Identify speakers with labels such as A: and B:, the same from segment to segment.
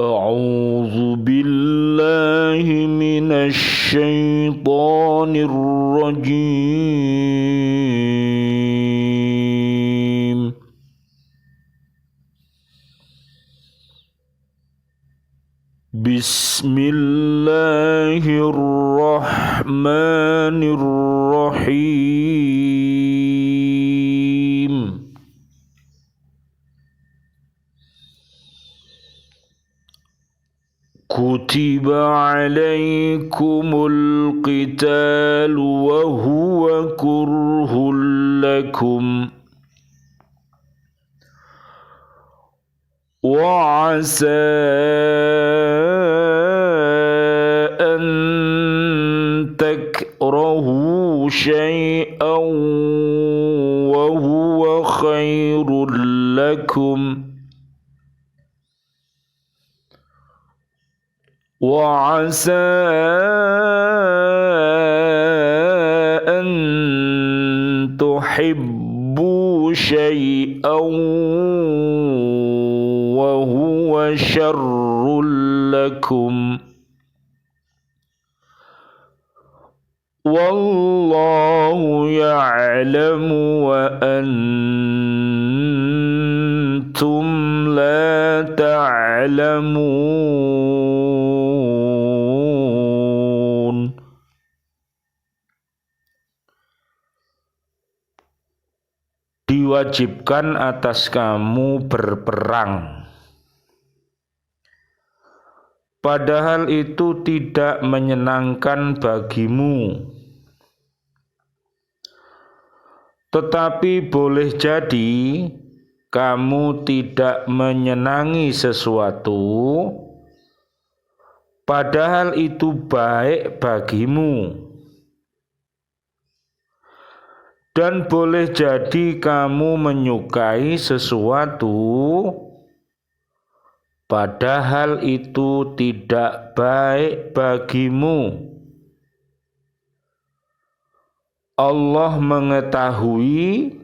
A: أعوذ بالله من الشيطان الرجيم بسم الله الرحمن الرحيم كتب عليكم القتال وهو كره لكم وعسى أن تكرهوا شيئا وهو خير لكم وعسى أن تحبوا شيئا وهو شر لكم والله يعلم وأنتم لا تعلمون. Diwajibkan atas kamu berperang, padahal itu tidak menyenangkan bagimu. Tetapi boleh jadi kamu tidak menyenangi sesuatu, padahal itu baik bagimu. Dan boleh jadi kamu menyukai sesuatu, padahal itu tidak baik bagimu. Allah mengetahui,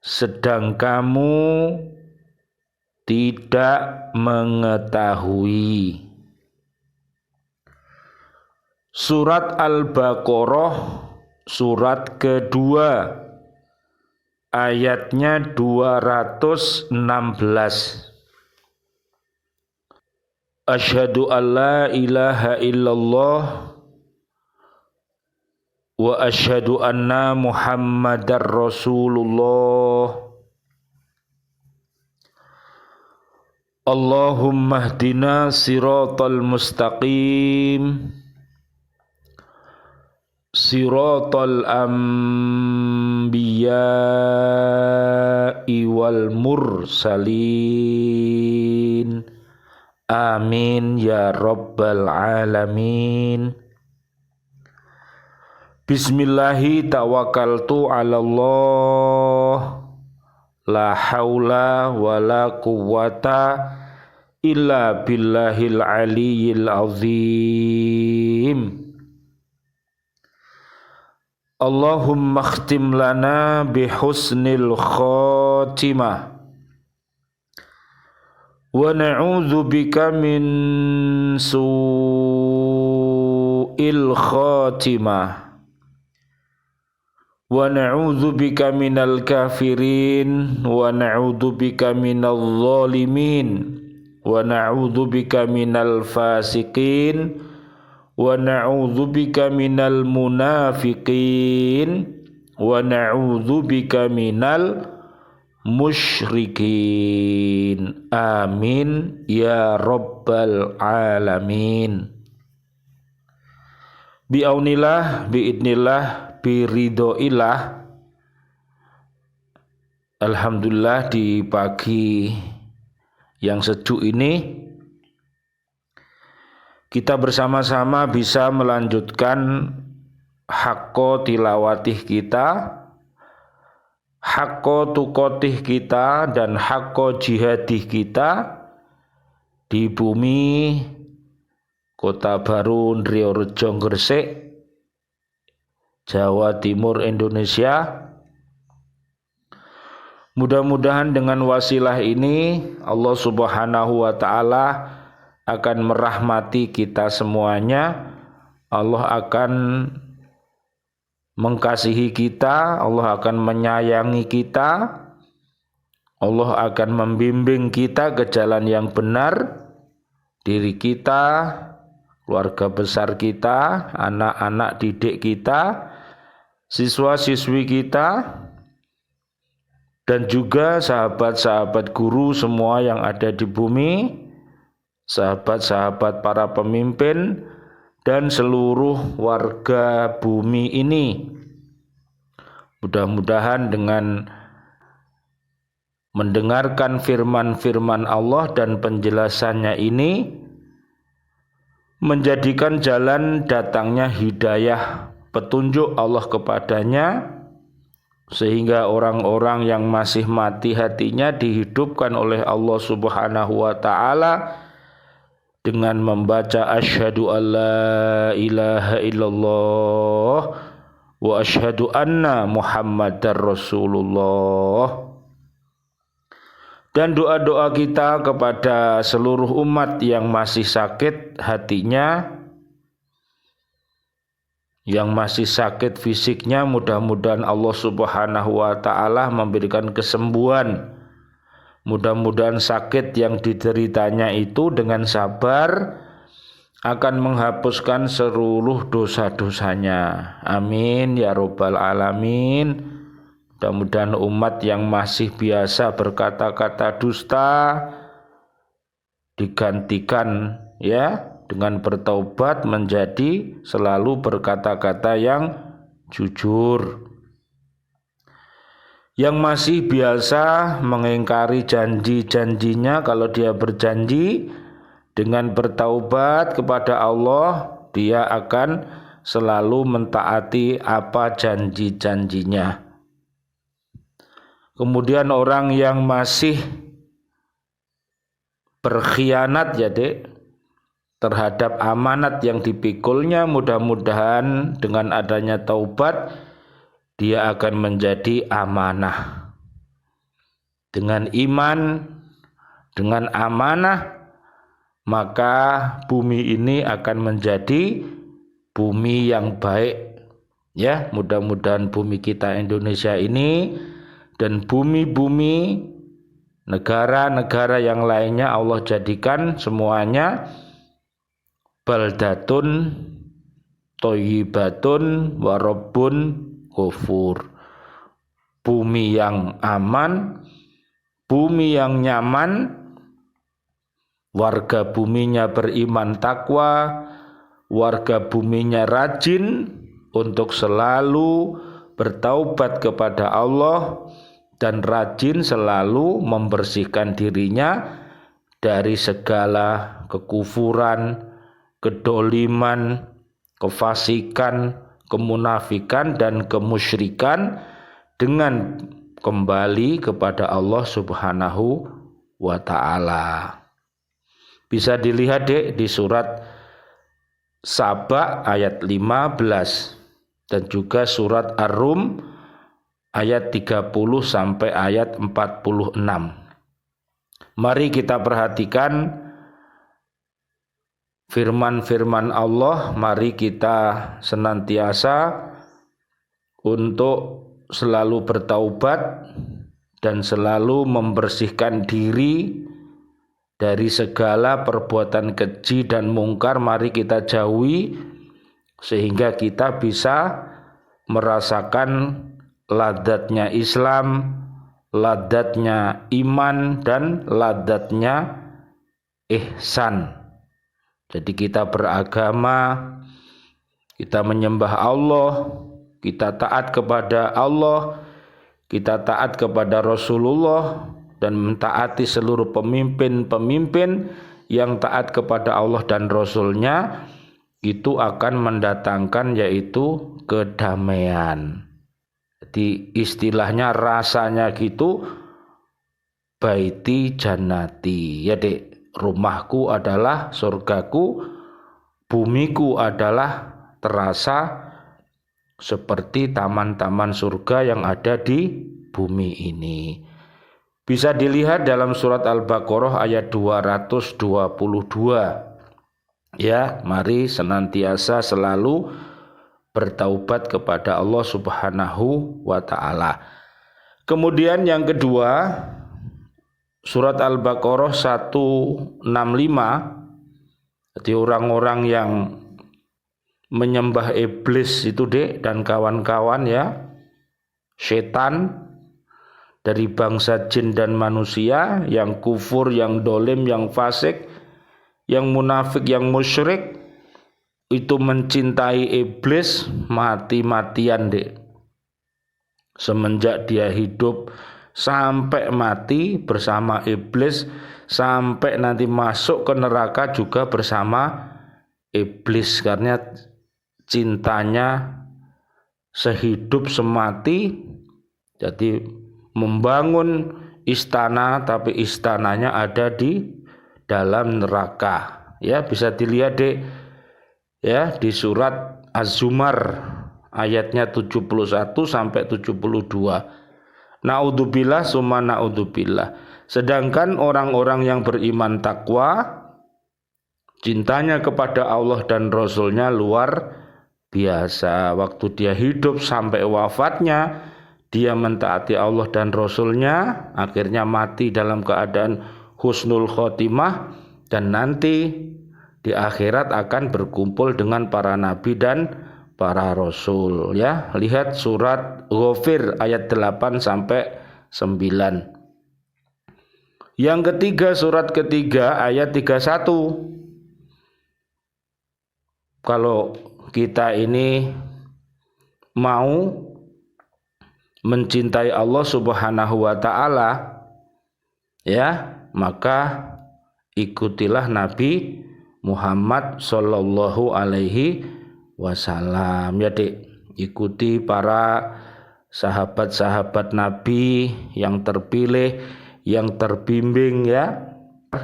A: sedang kamu tidak mengetahui. Surat Al-Baqarah surat kedua ayatnya 216. Asyhadu an la ilaha illallah wa asyhadu anna Muhammadar Rasulullah. Allahumma hdina siratal mustaqim siratal anbiya'i wal mursalin. Amin ya rabbal alamin. Bismillahi tawakkaltu ala Allah, la haula wa la quwwata illa billahil aliyyil azim. Allahumma khtim lana bihusnil khatimah wa na'udzu bika min su'il khatimah wa na'udzu bika minal kafirin wa na'udzu bika minal zalimin wa na'udzu bika minal fasiqin wa na'udzu bika minal munafiqin wa na'udzu bika minal musyrikin. Amin ya rabbal alamin. Bi'aunillah, bi'idnillah, biridhoillah. Alhamdulillah di pagi yang sejuk ini kita bersama-sama bisa melanjutkan hakko tilawatih kita, hakko tukotih kita, dan hakko jihadih kita di bumi Kota Baru Ndriyorejo Gresik, Jawa Timur, Indonesia. Mudah-mudahan dengan wasilah ini Allah Subhanahu wa taala akan merahmati kita semuanya. Allah akan mengasihi kita, Allah akan menyayangi kita, Allah akan membimbing kita ke jalan yang benar. Diri kita, keluarga besar kita, anak-anak didik kita, siswa-siswi kita, dan juga sahabat-sahabat guru semua yang ada di bumi, sahabat-sahabat para pemimpin, dan seluruh warga bumi ini. Mudah-mudahan dengan mendengarkan firman-firman Allah dan penjelasannya ini menjadikan jalan datangnya hidayah, petunjuk Allah kepadanya, sehingga orang-orang yang masih mati hatinya dihidupkan oleh Allah Subhanahu wa taala dengan membaca asyhadu alla ilaha illallah wa asyhadu anna muhammadar rasulullah. Dan doa-doa kita kepada seluruh umat yang masih sakit hatinya, yang masih sakit fisiknya, mudah-mudahan Allah Subhanahu wa taala memberikan kesembuhan. Mudah-mudahan sakit yang dideritanya itu dengan sabar akan menghapuskan seluruh dosa-dosanya. Amin ya rabbal alamin. Mudah-mudahan umat yang masih biasa berkata-kata dusta digantikan ya dengan bertaubat menjadi selalu berkata-kata yang jujur. Yang masih biasa mengingkari janji-janjinya, kalau dia berjanji dengan bertaubat kepada Allah, dia akan selalu mentaati apa janji-janjinya. Kemudian orang yang masih berkhianat ya dek, terhadap amanat yang dipikulnya, mudah-mudahan dengan adanya taubat dia akan menjadi amanah. Dengan iman, dengan amanah, maka bumi ini akan menjadi bumi yang baik. Ya, mudah-mudahan bumi kita Indonesia ini dan bumi-bumi negara-negara yang lainnya Allah jadikan semuanya baldatun thayyibatun wa rabbun ghafur. Bumi yang aman, bumi yang nyaman, warga buminya beriman takwa, warga buminya rajin untuk selalu bertaubat kepada Allah dan rajin selalu membersihkan dirinya dari segala kekufuran, kedoliman, kefasikan, kemunafikan dan kemusyrikan, dengan kembali kepada Allah Subhanahu wa taala. Bisa dilihat dek di surat Saba ayat 15 dan juga surat Ar-Rum ayat 30 sampai ayat 46. Mari kita perhatikan firman-firman Allah, mari kita senantiasa untuk selalu bertaubat dan selalu membersihkan diri dari segala perbuatan keji dan mungkar. Mari kita jauhi sehingga kita bisa merasakan ladatnya Islam, ladatnya iman, dan ladatnya ihsan. Jadi kita beragama, kita menyembah Allah, kita taat kepada Allah, kita taat kepada Rasulullah, dan mentaati seluruh pemimpin-pemimpin yang taat kepada Allah dan Rasulnya, itu akan mendatangkan yaitu kedamaian. Jadi istilahnya rasanya gitu, baiti jannati, ya dek. Rumahku adalah surgaku, bumiku adalah terasa seperti taman-taman surga yang ada di bumi ini. Bisa dilihat dalam surat Al-Baqarah ayat 222. Ya, mari senantiasa selalu bertaubat kepada Allah Subhanahu wa taala. Kemudian yang kedua, surat Al-Baqarah 165. Jadi orang-orang yang menyembah iblis itu dan kawan-kawan ya, setan dari bangsa jin dan manusia yang kufur, yang dolim, yang fasik, yang munafik, yang musyrik, itu mencintai iblis mati-matian semenjak dia hidup sampai mati bersama iblis, sampai nanti masuk ke neraka juga bersama iblis, karena cintanya sehidup semati. Jadi membangun istana, tapi istananya ada di dalam neraka. Ya, bisa dilihat ya di surat Az-Zumar ayatnya 71 sampai 72. Naudzubillah summa naudzubillah. Sedangkan orang-orang yang beriman takwa, cintanya kepada Allah dan Rasulnya luar biasa. Waktu dia hidup sampai wafatnya, dia mentaati Allah dan Rasulnya, akhirnya mati dalam keadaan husnul khotimah, dan nanti di akhirat akan berkumpul dengan para nabi dan para rasul. Ya, lihat surat Ghafir ayat 8 sampai 9. Yang ketiga, surat ketiga ayat 31. Kalau kita ini mau mencintai Allah Subhanahu wa taala, ya, maka ikutilah Nabi Muhammad sallallahu alaihi wasallam. Ya, ikuti para sahabat-sahabat Nabi yang terpilih, yang terbimbing ya.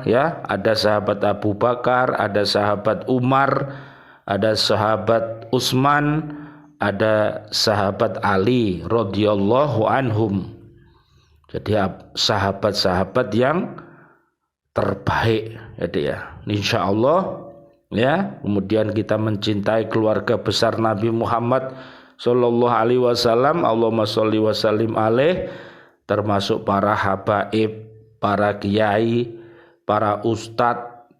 A: Ya, ada sahabat Abu Bakar, ada sahabat Umar, ada sahabat Utsman, ada sahabat Ali radhiyallahu anhum. Jadi sahabat-sahabat yang terbaik ya. Insyaallah ya. Kemudian kita mencintai keluarga besar Nabi Muhammad sallallahu alaihi wasallam. Allahumma sholli wa sallim alaih, termasuk para habaib, para kiai, para ustadz,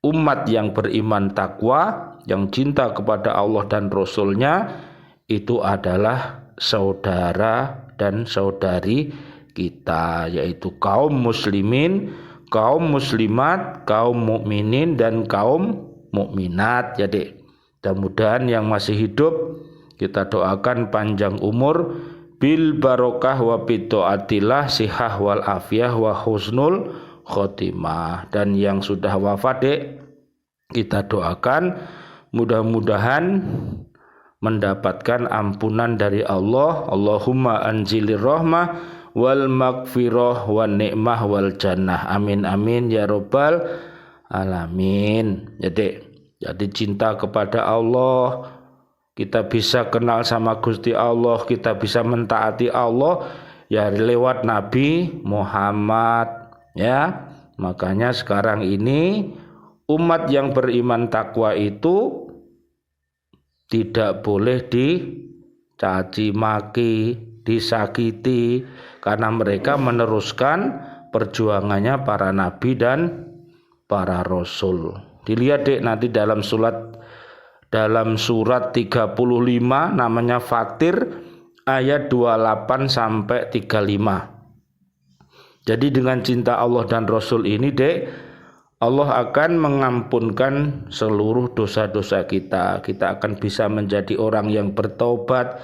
A: umat yang beriman takwa, yang cinta kepada Allah dan Rasulnya, itu adalah saudara dan saudari kita, yaitu kaum muslimin, kaum muslimat, kaum mukminin dan kaum mukminat. Jadi mudah-mudahan yang masih hidup kita doakan panjang umur, bil barokah wa bidaatillah, sihah wal afiyah wa husnul khotimah. Dan yang sudah wafat kita doakan mudah-mudahan mendapatkan ampunan dari Allah. Allahumma anzilir rahmah wal maghfirah wan ni'mah wal jannah. Amin amin ya rabbal alamin. Jadi cinta kepada Allah, kita bisa kenal sama Gusti Allah, kita bisa mentaati Allah ya lewat Nabi Muhammad ya. Makanya sekarang ini umat yang beriman takwa itu tidak boleh dicaci maki, disakiti, karena mereka meneruskan perjuangannya para nabi dan para rasul. Dilihat nanti dalam surat 35 namanya Fatir ayat 28 sampai 35. Jadi dengan cinta Allah dan Rasul ini Allah akan mengampunkan seluruh dosa-dosa kita. Kita akan bisa menjadi orang yang bertobat.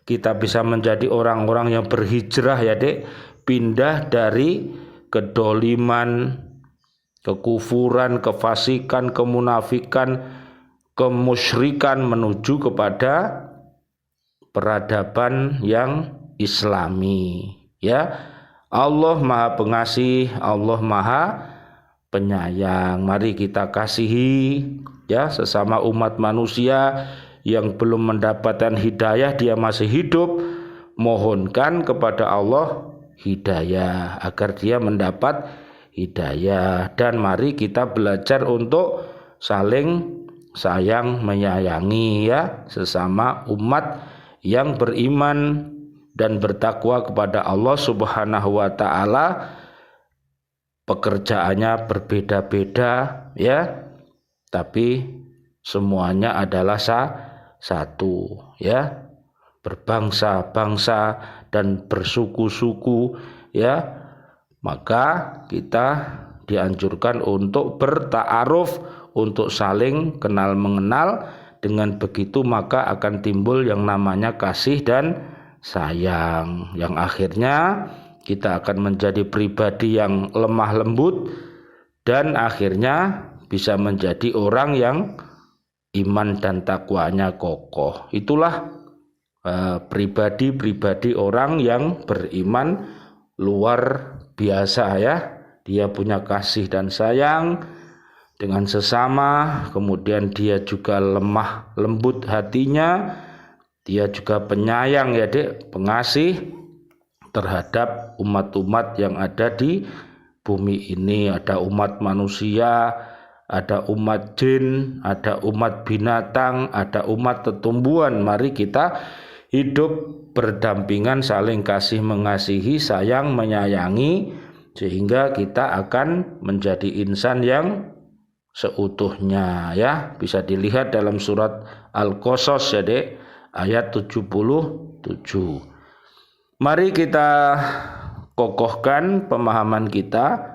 A: Kita bisa menjadi orang-orang yang berhijrah ya pindah dari kedoliman, kekufuran, kefasikan, kemunafikan, kemusyrikan menuju kepada peradaban yang islami. Ya, Allah Maha Pengasih, Allah Maha Penyayang. Mari kita kasihi ya sesama umat manusia yang belum mendapatkan hidayah, dia masih hidup, mohonkan kepada Allah hidayah, agar dia mendapat hidayah. Dan mari kita belajar untuk saling sayang menyayangi ya, sesama umat yang beriman dan bertakwa kepada Allah Subhanahu wa taala. Pekerjaannya berbeda-beda ya, tapi semuanya adalah satu ya, berbangsa-bangsa dan bersuku-suku ya. Maka kita dianjurkan untuk berta'aruf, untuk saling kenal mengenal. Dengan begitu maka akan timbul yang namanya kasih dan sayang, yang akhirnya kita akan menjadi pribadi yang lemah lembut dan akhirnya bisa menjadi orang yang iman dan takwanya kokoh. Itulah pribadi-pribadi orang yang beriman luar biasa ya. Dia punya kasih dan sayang dengan sesama, kemudian dia juga lemah lembut hatinya, dia juga penyayang ya Dek, pengasih terhadap umat-umat yang ada di bumi ini. Ada umat manusia, ada umat jin, ada umat binatang, ada umat tetumbuhan. Mari kita hidup berdampingan, saling kasih mengasihi, sayang menyayangi, sehingga kita akan menjadi insan yang seutuhnya ya. Bisa dilihat dalam surat Al-Qasas ya Dek, ayat 77. Mari kita kokohkan pemahaman kita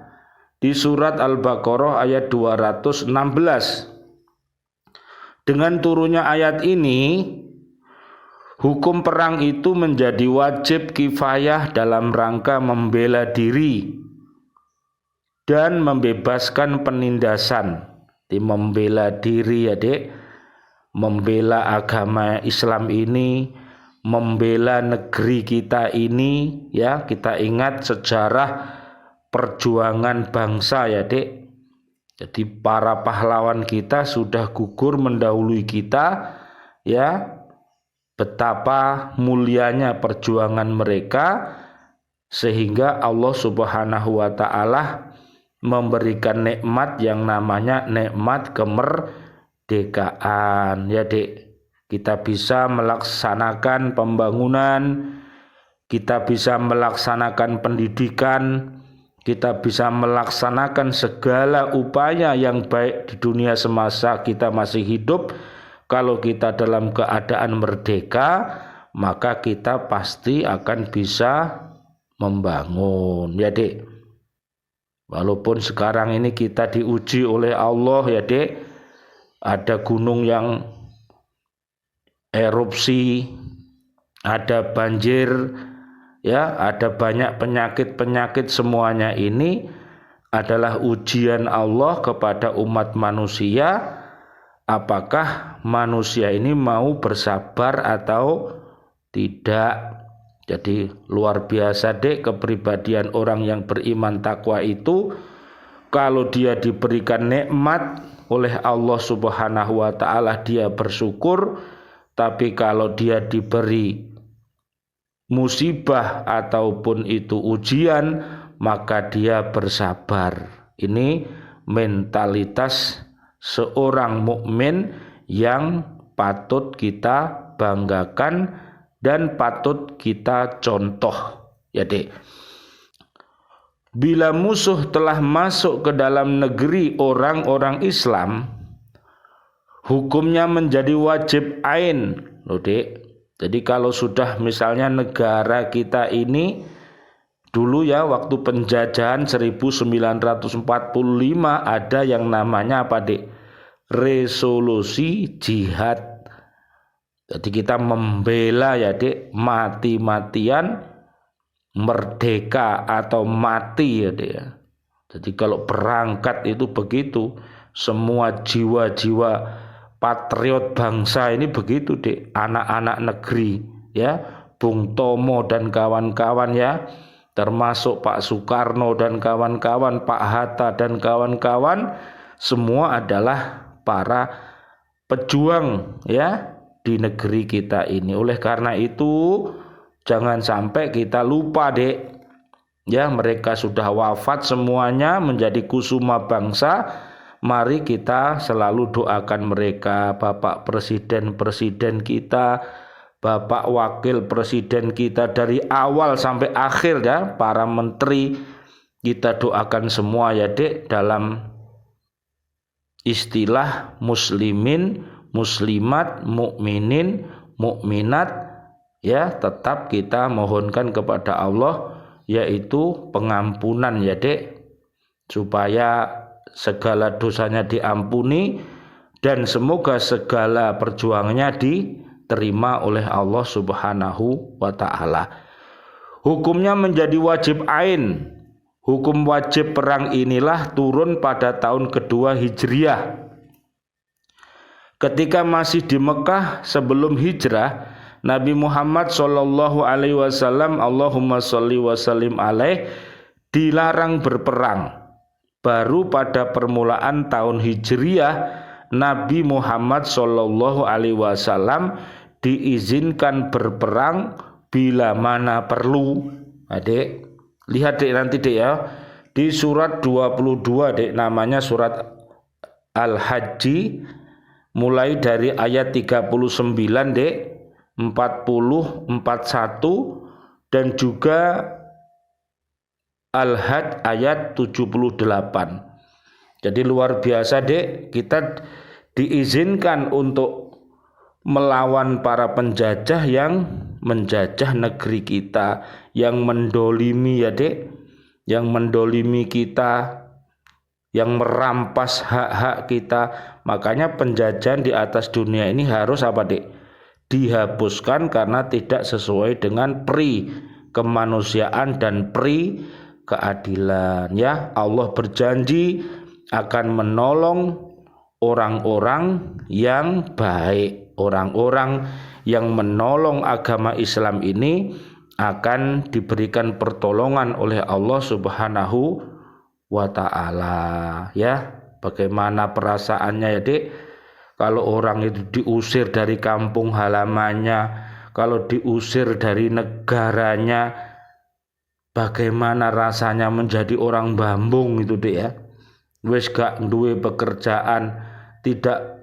A: di surat Al-Baqarah ayat 216. Dengan turunnya ayat ini, hukum perang itu menjadi wajib kifayah dalam rangka membela diri dan membebaskan penindasan. Membela diri ya Dek, membela agama Islam ini, membela negeri kita ini ya. Kita ingat sejarah perjuangan bangsa ya Dek. Jadi para pahlawan kita sudah gugur mendahului kita ya. Betapa mulianya perjuangan mereka sehingga Allah Subhanahu wa taala memberikan nikmat yang namanya nikmat kemerdekaan ya Dek. Kita bisa melaksanakan pembangunan, kita bisa melaksanakan pendidikan, kita bisa melaksanakan segala upaya yang baik di dunia semasa kita masih hidup. Kalau kita dalam keadaan merdeka, maka kita pasti akan bisa membangun ya Dek. Walaupun sekarang ini kita diuji oleh Allah ya Dek, ada gunung yang erupsi, ada banjir ya, ada banyak penyakit-penyakit. Semuanya ini adalah ujian Allah kepada umat manusia. Apakah manusia ini mau bersabar atau tidak? Jadi luar biasa Dek, kepribadian orang yang beriman takwa itu. Kalau dia diberikan nikmat oleh Allah Subhanahu wa taala, dia bersyukur. Tapi kalau dia diberi musibah ataupun itu ujian, maka dia bersabar. Ini mentalitas seorang mukmin yang patut kita banggakan dan patut kita contoh ya Dek. Bila musuh telah masuk ke dalam negeri orang-orang Islam, hukumnya menjadi wajib ain loh Dek. Jadi kalau sudah misalnya negara kita ini dulu ya, waktu penjajahan 1945 ada yang namanya apa Dek? Resolusi jihad. Jadi kita membela ya Dek, mati-matian, merdeka atau mati ya Dek. Jadi kalau berangkat itu begitu, semua jiwa-jiwa patriot bangsa ini begitu Dek, anak-anak negeri ya, Bung Tomo dan kawan-kawan ya, termasuk Pak Soekarno dan kawan-kawan, Pak Hatta dan kawan-kawan, semua adalah para pejuang ya di negeri kita ini. Oleh karena itu jangan sampai kita lupa Dek, Ya, mereka sudah wafat semuanya menjadi kusuma bangsa. Mari kita selalu doakan mereka, Bapak presiden kita, Bapak wakil presiden kita dari awal sampai akhir ya, para menteri kita doakan semua ya Dek, dalam istilah muslimin, muslimat, mukminin, mukminat ya, tetap kita mohonkan kepada Allah yaitu pengampunan ya Dek, supaya segala dosanya diampuni dan semoga segala perjuangannya diterima oleh Allah Subhanahu wa taala. Hukumnya menjadi wajib ain. Hukum wajib perang inilah turun pada tahun kedua Hijriah. Ketika masih di Mekah sebelum hijrah, Nabi Muhammad sallallahu alaihi wasallam, Allahumma sholli wa sallim alaih, dilarang berperang. Baru pada permulaan tahun Hijriah, Nabi Muhammad sallallahu alaihi wasallam diizinkan berperang bila mana perlu. Adik, lihat Dek nanti Dek ya. Di surat 22 Dek, namanya surat Al-Hajj, mulai dari ayat 39 Dek, 40, 41 dan juga Al-Had ayat 78. Jadi luar biasa Dek, kita diizinkan untuk melawan para penjajah yang menjajah negeri kita, yang mendolimi ya Dek, yang mendolimi kita, yang merampas hak-hak kita. Makanya penjajahan di atas dunia ini harus apa Dek? Dihapuskan karena tidak sesuai dengan pri kemanusiaan dan pri keadilan ya. Allah berjanji akan menolong orang-orang yang baik, orang-orang yang menolong agama Islam ini akan diberikan pertolongan oleh Allah Subhanahu wa taala ya. Bagaimana perasaannya ya Dek, kalau orang itu diusir dari kampung halamannya, kalau diusir dari negaranya, bagaimana rasanya menjadi orang Bambung itu Dek ya. Wis gak duwe pekerjaan, tidak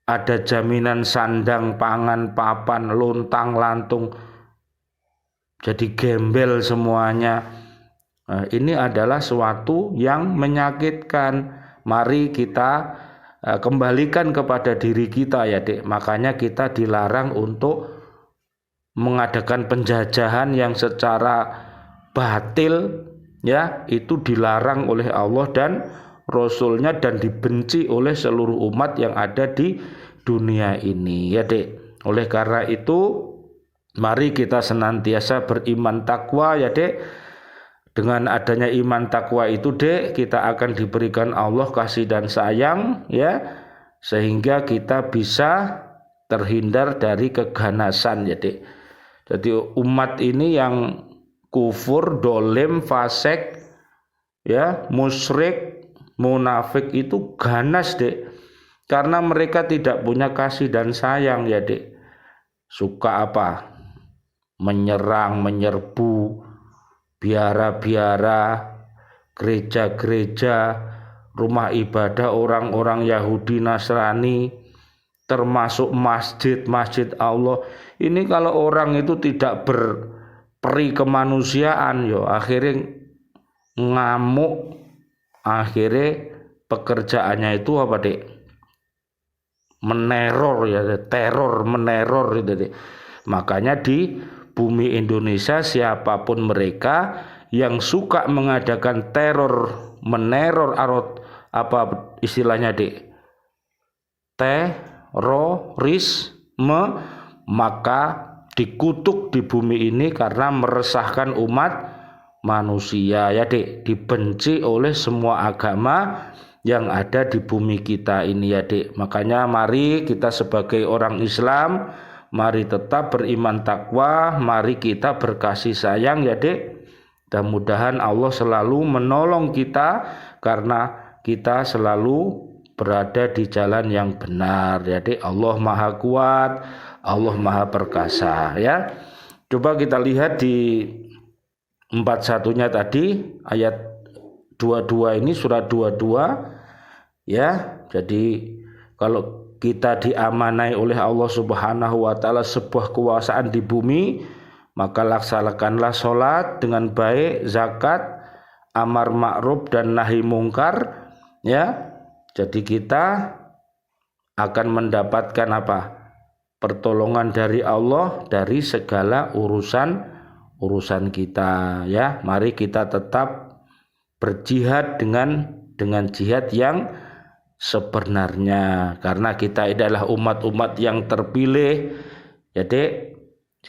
A: ada jaminan sandang, pangan, papan, lontang, lantung, jadi gembel semuanya. Nah, ini adalah suatu yang menyakitkan. Mari kita kembalikan kepada diri kita ya Dek. Makanya kita dilarang untuk mengadakan penjajahan yang secara batil ya, itu dilarang oleh Allah dan Rasulnya dan dibenci oleh seluruh umat yang ada di dunia ini ya Dek. Oleh karena itu mari kita senantiasa beriman takwa ya Dek. Dengan adanya iman takwa itu Dek, kita akan diberikan Allah kasih dan sayang ya, sehingga kita bisa terhindar dari keganasan ya Dek. Jadi umat ini yang kufur, dolim, fasik ya, musyrik, munafik itu ganas Dek, karena mereka tidak punya kasih dan sayang ya Dek. Suka apa? Menyerang, menyerbu biara-biara, gereja-gereja, rumah ibadah orang-orang Yahudi Nasrani, termasuk masjid-masjid Allah. Ini kalau orang itu tidak berperi kemanusiaan yo, akhirnya ngamuk, akhirnya pekerjaannya itu apa Dek? Meneror ya, teror, meneror itu Dek. Makanya di bumi Indonesia siapapun mereka yang suka mengadakan teror, meneror, apa istilahnya Dek, terorisme, maka dikutuk di bumi ini karena meresahkan umat manusia ya Dek, dibenci oleh semua agama yang ada di bumi kita ini ya Dek. Makanya mari kita sebagai orang Islam, mari tetap beriman takwa, mari kita berkasih sayang ya Dek. Mudah-mudahan Allah selalu menolong kita karena kita selalu berada di jalan yang benar ya Dek. Allah Maha Kuat, Allah Maha Perkasa ya. Coba kita lihat di 41-nya tadi ayat 22 ini surat 22 ya. Jadi kalau kita diamanai oleh Allah Subhanahu wa taala sebuah kekuasaan di bumi, maka laksanakanlah sholat dengan baik, zakat, amar ma'ruf dan nahi mungkar ya. Jadi kita akan mendapatkan apa? Pertolongan dari Allah dari segala urusan kita ya. Mari kita tetap berjihad dengan jihad yang sebenarnya, karena kita adalah umat-umat yang terpilih. Jadi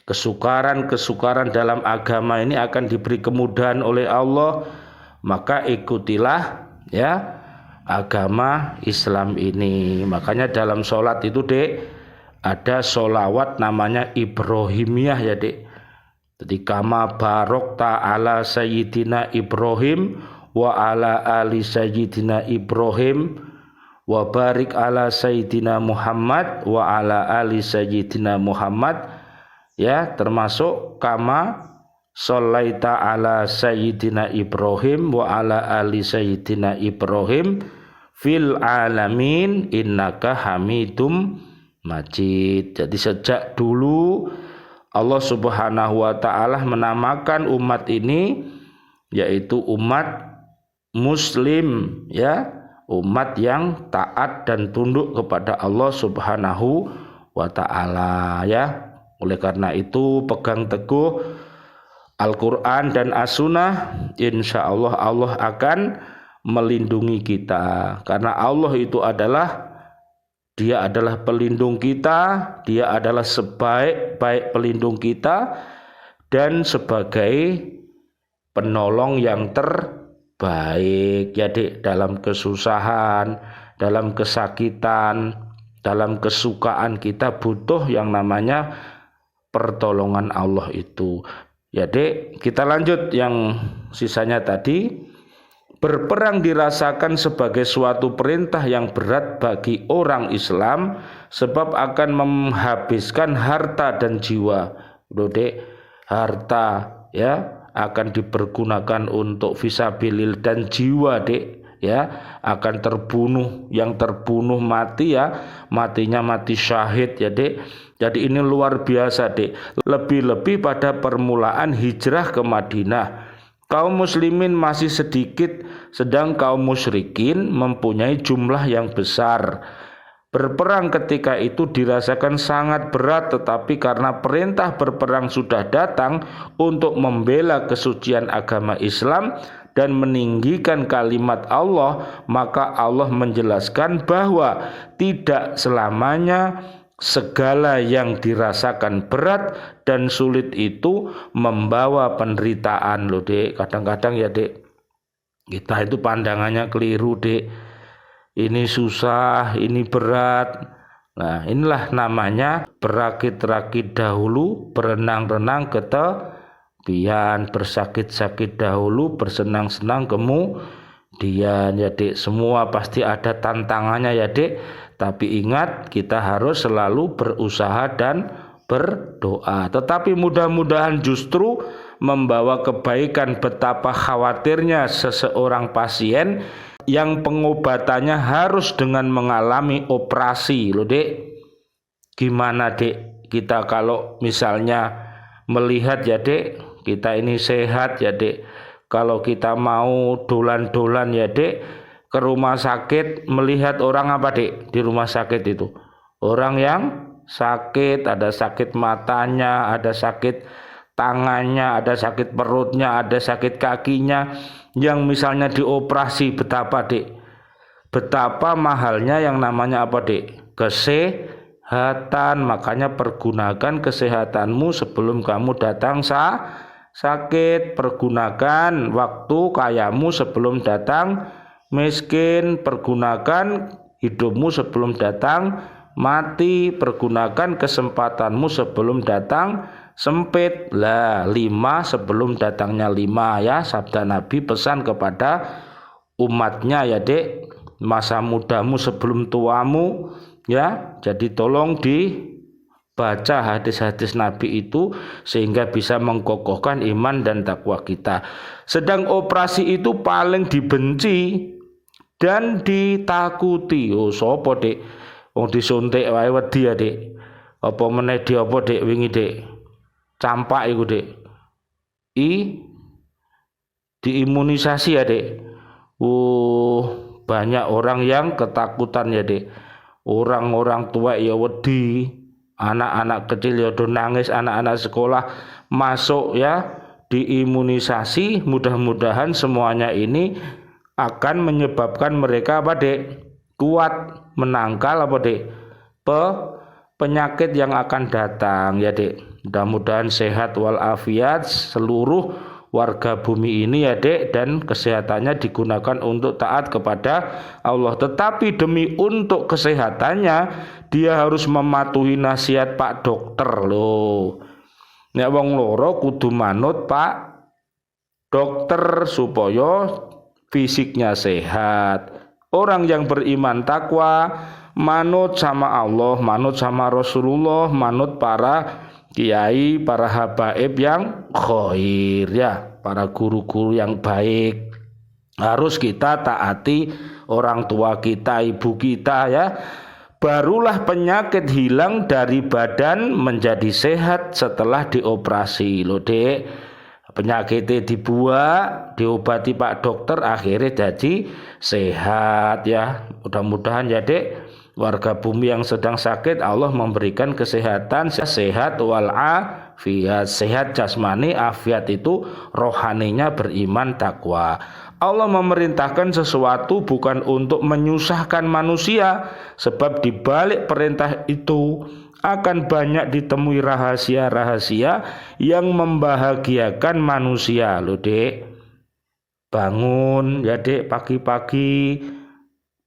A: kesukaran dalam agama ini akan diberi kemudahan oleh Allah, maka ikutilah ya agama Islam ini. Makanya dalam sholat itu ada sholawat namanya Ibrahimiyah ya Jadi kama barokta ala sayyidina Ibrahim wa ala ali sayyidina Ibrahim wa barik ala sayyidina Muhammad wa ala ali sayyidina Muhammad ya, termasuk kama sholaita ala sayyidina Ibrahim wa ala ali sayyidina Ibrahim fil alamin innaka hamidum majid. Jadi sejak dulu Allah Subhanahu wa taala menamakan umat ini yaitu umat muslim ya, umat yang taat dan tunduk kepada Allah Subhanahu wa taala ya. Oleh karena itu pegang teguh Al-Qur'an dan As-Sunnah, insyaallah Allah akan melindungi kita, karena Allah itu Dia adalah pelindung kita, Dia adalah sebaik-baik pelindung kita dan sebagai penolong yang terbaik ya dalam kesusahan, dalam kesakitan, dalam kesukaan kita butuh yang namanya pertolongan Allah itu. Ya kita lanjut yang sisanya tadi. Berperang dirasakan sebagai suatu perintah yang berat bagi orang Islam sebab akan menghabiskan harta dan jiwa. Harta ya akan dipergunakan untuk fisabilillah dan jiwa ya akan terbunuh, yang terbunuh mati ya, matinya mati syahid ya Jadi ini luar biasa lebih-lebih pada permulaan hijrah ke Madinah. Kaum muslimin masih sedikit, sedang kaum musyrikin mempunyai jumlah yang besar. Berperang ketika itu dirasakan sangat berat, tetapi karena perintah berperang sudah datang untuk membela kesucian agama Islam dan meninggikan kalimat Allah, maka Allah menjelaskan bahwa tidak selamanya segala yang dirasakan berat dan sulit itu membawa penderitaan loh Kadang-kadang ya kita itu pandangannya keliru Ini susah, ini berat. Nah inilah namanya berakit-rakit dahulu, berenang-renang ketepian, bersakit-sakit dahulu, bersenang-senang kemudian ya Semua pasti ada tantangannya ya Tapi ingat, kita harus selalu berusaha dan berdoa. Tetapi mudah-mudahan justru membawa kebaikan. Betapa khawatirnya seseorang pasien yang pengobatannya harus dengan mengalami operasi loh Gimana kita kalau misalnya melihat ya kita ini sehat ya kalau kita mau dolan-dolan ya ke rumah sakit, melihat orang apa di rumah sakit itu, orang yang sakit, ada sakit matanya, ada sakit tangannya, ada sakit perutnya, ada sakit kakinya, yang misalnya dioperasi. Betapa mahalnya yang namanya kesehatan. Makanya pergunakan kesehatanmu sebelum kamu datang sakit. Pergunakan waktu kayamu sebelum datang miskin. Pergunakan hidupmu sebelum datang mati. Pergunakan kesempatanmu sebelum datang sempit. 5 sebelum datangnya 5 ya, sabda Nabi pesan kepada umatnya ya masa mudamu sebelum tuamu ya. Jadi tolong baca hadis-hadis Nabi itu sehingga bisa mengkokohkan iman dan takwa kita. Sedang operasi itu paling dibenci dan ditakuti. Oh sapa Dik? Wong disuntik wae wedi ya Dik. Apa meneh di apa Dik wingi Dik? Campak iku Dik. Diimunisasi ya Dik. Banyak orang yang ketakutan ya Dik. Orang-orang tua ya wedi, anak-anak kecil ya do nangis, anak-anak sekolah masuk ya diimunisasi. Mudah-mudahan semuanya ini akan menyebabkan mereka apa Dek? Kuat menangkal apa Dek? Penyakit yang akan datang ya Dek. Mudah-mudahan sehat walafiat seluruh warga bumi ini ya Dek, dan kesehatannya digunakan untuk taat kepada Allah. Tetapi demi untuk kesehatannya dia harus mematuhi nasihat Pak Dokter loh. Nek wong loro kudu manut Pak Dokter supaya fisiknya sehat. Orang yang beriman takwa manut sama Allah, manut sama Rasulullah, manut para kiai, para habaib yang khair ya, para guru-guru yang baik. Harus kita taati orang tua kita, ibu kita ya. Barulah penyakit hilang dari badan menjadi sehat setelah dioperasi loh Dek. Penyakitnya dibuat, diobati Pak Dokter, akhirnya jadi sehat ya. Mudah-mudahan ya Dek, warga bumi yang sedang sakit Allah memberikan kesehatan, sehat walafiat, sehat jasmani, afiat itu rohaninya beriman takwa. Allah memerintahkan sesuatu bukan untuk menyusahkan manusia, sebab di balik perintah itu akan banyak ditemui rahasia-rahasia yang membahagiakan manusia loh Dek. Bangun ya Dek pagi-pagi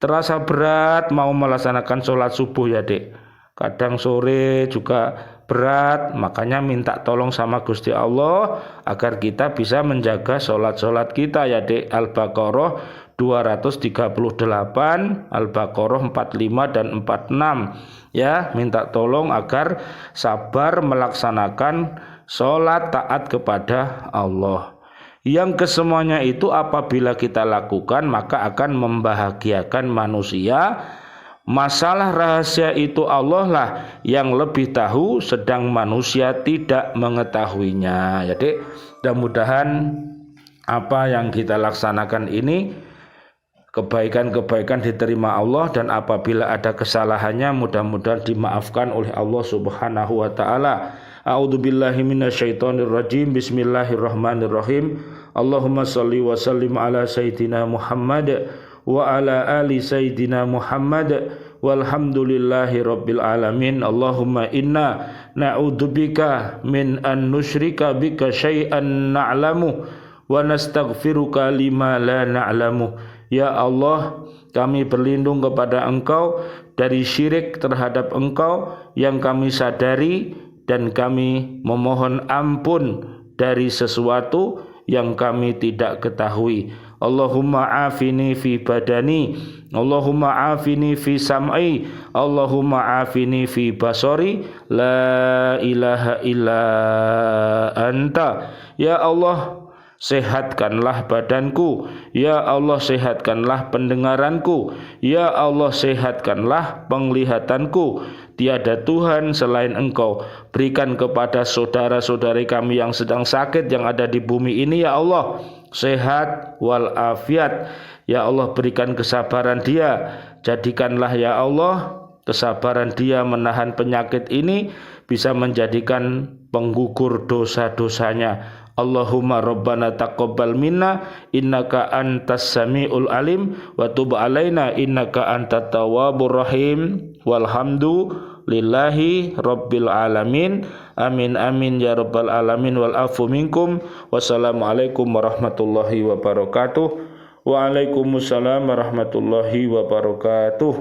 A: terasa berat mau melaksanakan sholat subuh ya Dek. Kadang sore juga berat, makanya minta tolong sama Gusti Allah agar kita bisa menjaga sholat-sholat kita ya Dek. Al-Baqarah 238, Al-Baqarah 45 dan 46 ya, minta tolong agar sabar melaksanakan sholat taat kepada Allah. Yang kesemuanya itu apabila kita lakukan maka akan membahagiakan manusia. Masalah rahasia itu Allah lah yang lebih tahu, sedang manusia tidak mengetahuinya. Jadi mudah-mudahan apa yang kita laksanakan ini kebaikan-kebaikan diterima Allah, dan apabila ada kesalahannya mudah-mudahan dimaafkan oleh Allah Subhanahu wa taala. A'udzubillahi minasyaitonirrajim. Bismillahirrahmanirrahim. Allahumma shalli wa sallim ala sayyidina Muhammad wa ala ali sayyidina Muhammad walhamdulillahi rabbil alamin. Allahumma inna na'udzubika min an nusyrika bika syai'an na'lamu wa nastaghfiruka lima la na'lamu. Ya Allah, kami berlindung kepada Engkau dari syirik terhadap Engkau yang kami sadari, dan kami memohon ampun dari sesuatu yang kami tidak ketahui. Allahumma afini fi badani, Allahumma afini fi sam'i, Allahumma afini fi basari, la ilaha illa anta. Ya Allah, sehatkanlah badanku. Ya Allah, sehatkanlah pendengaranku. Ya Allah, sehatkanlah penglihatanku. Tiada Tuhan selain Engkau. Berikan kepada saudara-saudari kami yang sedang sakit yang ada di bumi ini ya Allah sehat walafiat. Ya Allah, berikan kesabaran dia. Jadikanlah ya Allah kesabaran dia menahan penyakit ini bisa menjadikan penggugur dosa-dosanya. Allahumma rabbana taqabbal minna innaka antas samiul alim wa tub alaina innaka antat tawwabur rahim. Walhamdulillahi rabbil alamin. Amin amin ya rabbal alamin. Wal afu minkum. Wassalamualaikum warahmatullahi wabarakatuh. Waalaikumsalam warahmatullahi wabarakatuh.